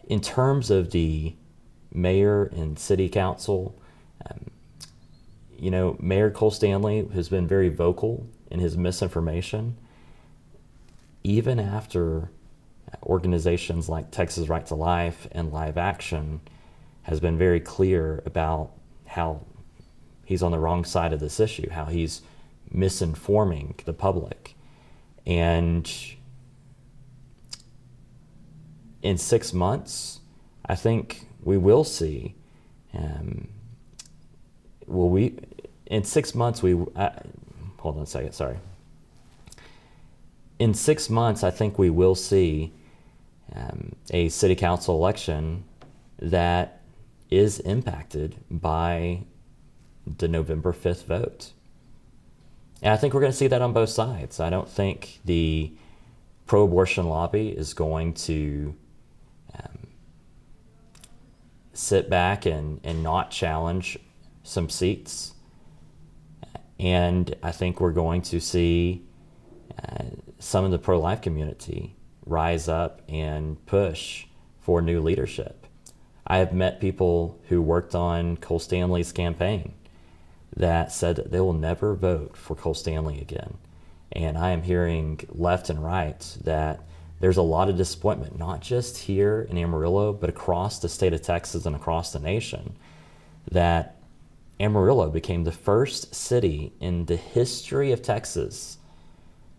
In terms of the mayor and city council, Mayor Cole Stanley has been very vocal in his misinformation, even after organizations like Texas Right to Life and Live Action has been very clear about how he's on the wrong side of this issue, how he's misinforming the public. And in 6 months, I think we will see. In 6 months, hold on a second, sorry. In 6 months, I think we will see a city council election that is impacted by the November 5th vote. And I think we're going to see that on both sides. I don't think the pro-abortion lobby is going to sit back and not challenge some seats. And I think we're going to see some of the pro-life community rise up and push for new leadership. I have met people who worked on Cole Stanley's campaign that said that they will never vote for Cole Stanley again. And I am hearing left and right that there's a lot of disappointment, not just here in Amarillo, but across the state of Texas and across the nation, that Amarillo became the first city in the history of Texas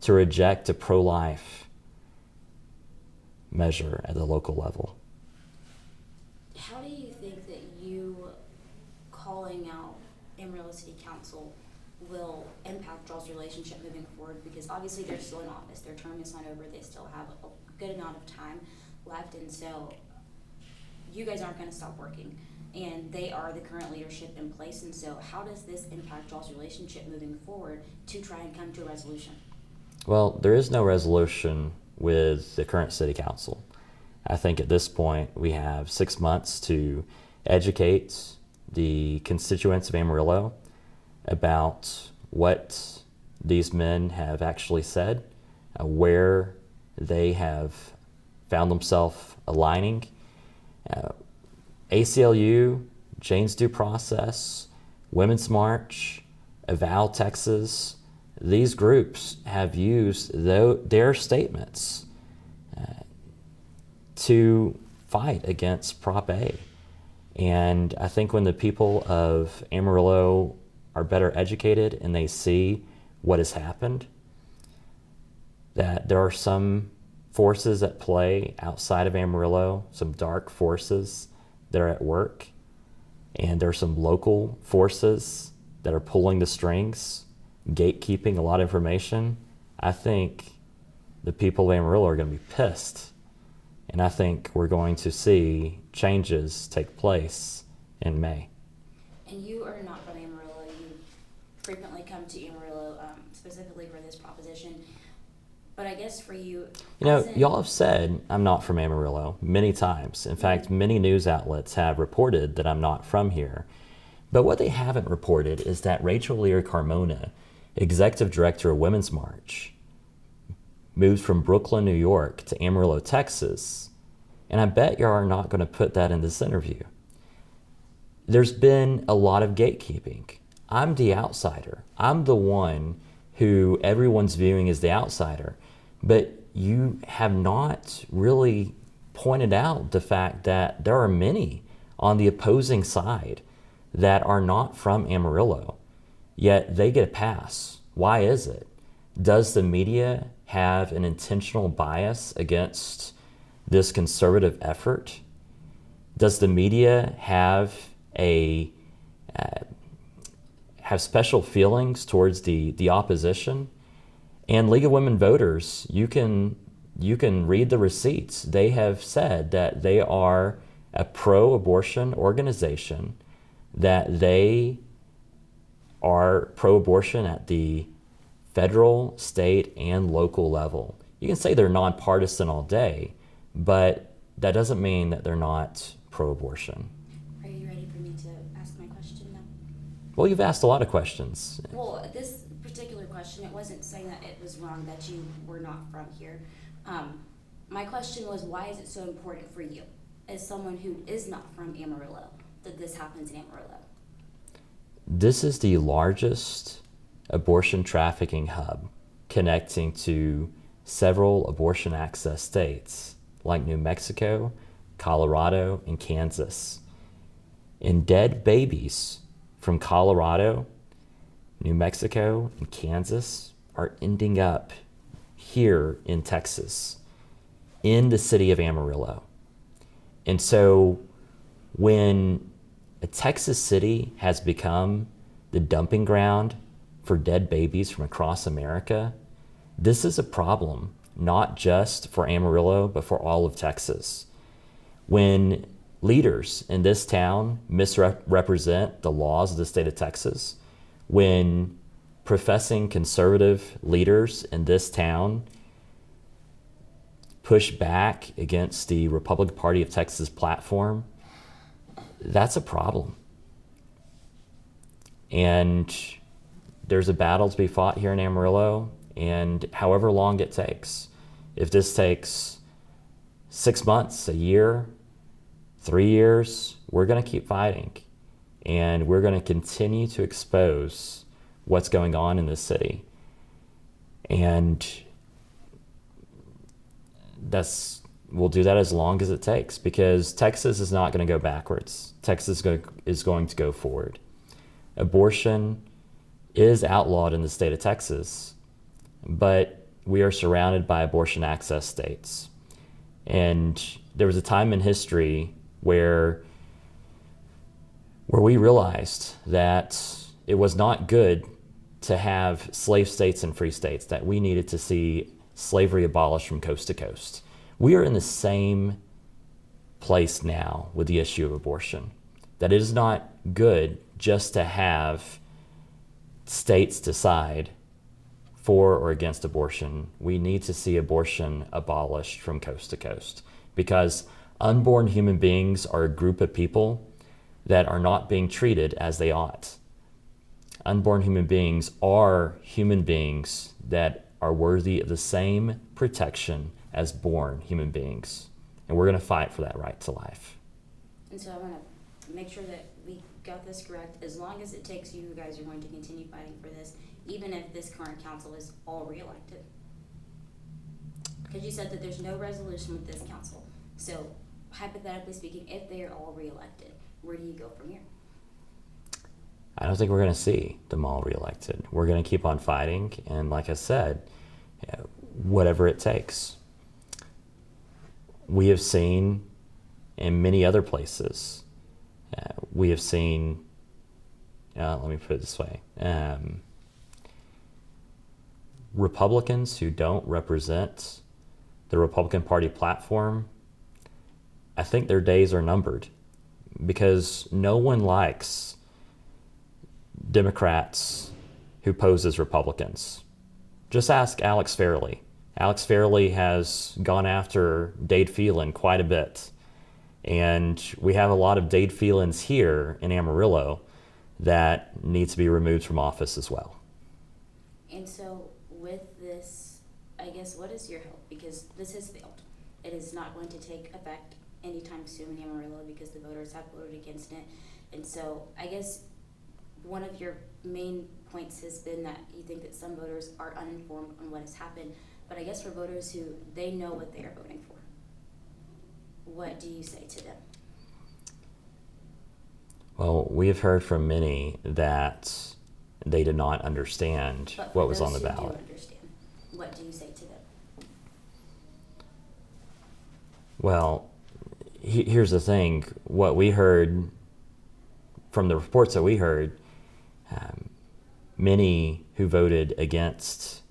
to reject a pro-life measure at the local level. How do you think that you calling out Amarillo City Council will impact y'all's relationship moving forward? Because obviously they're still in office, their term is not over, they still have a good amount of time left, and so you guys aren't going to stop working, and they are the current leadership in place, and so how does this impact y'all's relationship moving forward to try and come to a resolution? Well, there is no resolution with the current city council. I think at this point we have 6 months to educate the constituents of Amarillo about what these men have actually said, where they have found themselves aligning. ACLU, Jane's Due Process, Women's March, Avow Texas, these groups have used their statements to fight against Prop A. And I think when the people of Amarillo are better educated and they see what has happened, that there are some forces at play outside of Amarillo, some dark forces that are at work, and there are some local forces that are pulling the strings, gatekeeping a lot of information. I think the people of Amarillo are going to be pissed. And I think we're going to see changes take place in May. And you are not from Amarillo. You frequently come to Amarillo specifically for this proposition. But I guess for you... y'all have said I'm not from Amarillo many times. In fact, many news outlets have reported that I'm not from here. But what they haven't reported is that Rachel Lear Carmona, executive director of Women's March, moved from Brooklyn, New York to Amarillo, Texas, and I bet you are not going to put that in this interview. There's been a lot of gatekeeping. I'm the outsider. I'm the one who everyone's viewing as the outsider, but you have not really pointed out the fact that there are many on the opposing side that are not from Amarillo, yet they get a pass. Why is it? Does the media have an intentional bias against this conservative effort? Does the media have have special feelings towards the opposition? And League of Women Voters, you can read the receipts. They have said that they are a pro-abortion organization, that they are pro-abortion at the federal, state, and local level. You can say they're nonpartisan all day, but that doesn't mean that they're not pro-abortion. Are you ready for me to ask my question now? Well, you've asked a lot of questions. Well, this particular question, it wasn't saying that it was wrong that you were not from here. My question was, why is it so important for you as someone who is not from Amarillo, that this happens in Amarillo? This is the largest abortion trafficking hub, connecting to several abortion access states like New Mexico, Colorado, and Kansas. And dead babies from Colorado, New Mexico, and Kansas are ending up here in Texas, in the city of Amarillo. And so when a Texas city has become the dumping ground for dead babies from across America, this is a problem, not just for Amarillo, but for all of Texas. When leaders in this town misrepresent the laws of the state of Texas, when professing conservative leaders in this town push back against the Republican Party of Texas platform, that's a problem. And there's a battle to be fought here in Amarillo, and however long it takes, if this takes 6 months, a year, 3 years, we're going to keep fighting, and we're going to continue to expose what's going on in this city. And we'll do that as long as it takes, because Texas is not going to go backwards. Texas is going to go forward. Abortion is outlawed in the state of Texas, but we are surrounded by abortion access states. And there was a time in history where we realized that it was not good to have slave states and free states, that we needed to see slavery abolished from coast to coast. We are in the same place now with the issue of abortion, that it is not good just to have states decide for or against abortion. We need to see abortion abolished from coast to coast, because unborn human beings are a group of people that are not being treated as they ought. Unborn human beings are human beings that are worthy of the same protection as born human beings. And we're going to fight for that right to life. And so I want to make sure that we got this correct. As long as it takes, you guys are going to continue fighting for this, even if this current council is all reelected. Because you said that there's no resolution with this council. So hypothetically speaking, if they are all reelected, where do you go from here? I don't think we're going to see them all reelected. We're going to keep on fighting, and like I said, whatever it takes. We have seen in many other places, we have seen, let me put it this way, Republicans who don't represent the Republican Party platform, I think their days are numbered, because no one likes Democrats who pose as Republicans. Just ask Alex Fairley. Alex Fairley has gone after Dade Phelan quite a bit. And we have a lot of Dade Phelans here in Amarillo that need to be removed from office as well. And so with this, I guess, what is your hope? Because this has failed. It is not going to take effect anytime soon in Amarillo because the voters have voted against it. And so I guess one of your main points has been that you think that some voters are uninformed on what has happened. But I guess for voters who they know what they are voting for, what do you say to them? Well, we have heard from many that they did not understand what was on the ballot. But for those who do understand, what do you say to them? Well, here's the thing. What we heard from the reports that we heard, many who voted against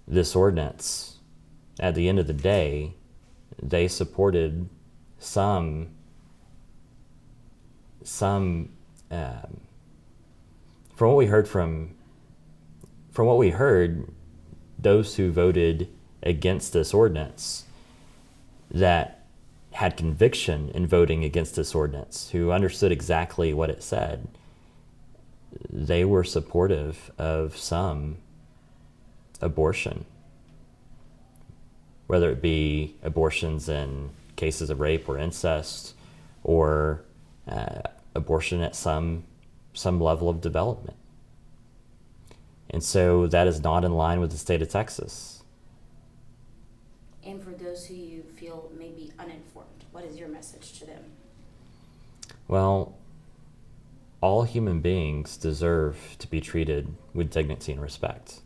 this ordinance, at the end of the day, they supported some from what we heard, those who voted against this ordinance that had conviction in voting against this ordinance, who understood exactly what it said, they were supportive of some abortion, whether it be abortions in cases of rape or incest or abortion at some level of development. And so that is not in line with the state of Texas. And for those who you feel may be uninformed, what is your message to them? Well, all human beings deserve to be treated with dignity and respect.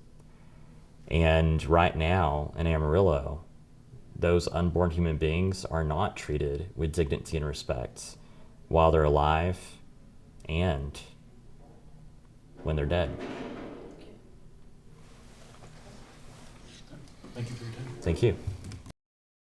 And right now in Amarillo, those unborn human beings are not treated with dignity and respect while they're alive and when they're dead. Thank you for your time. Thank you.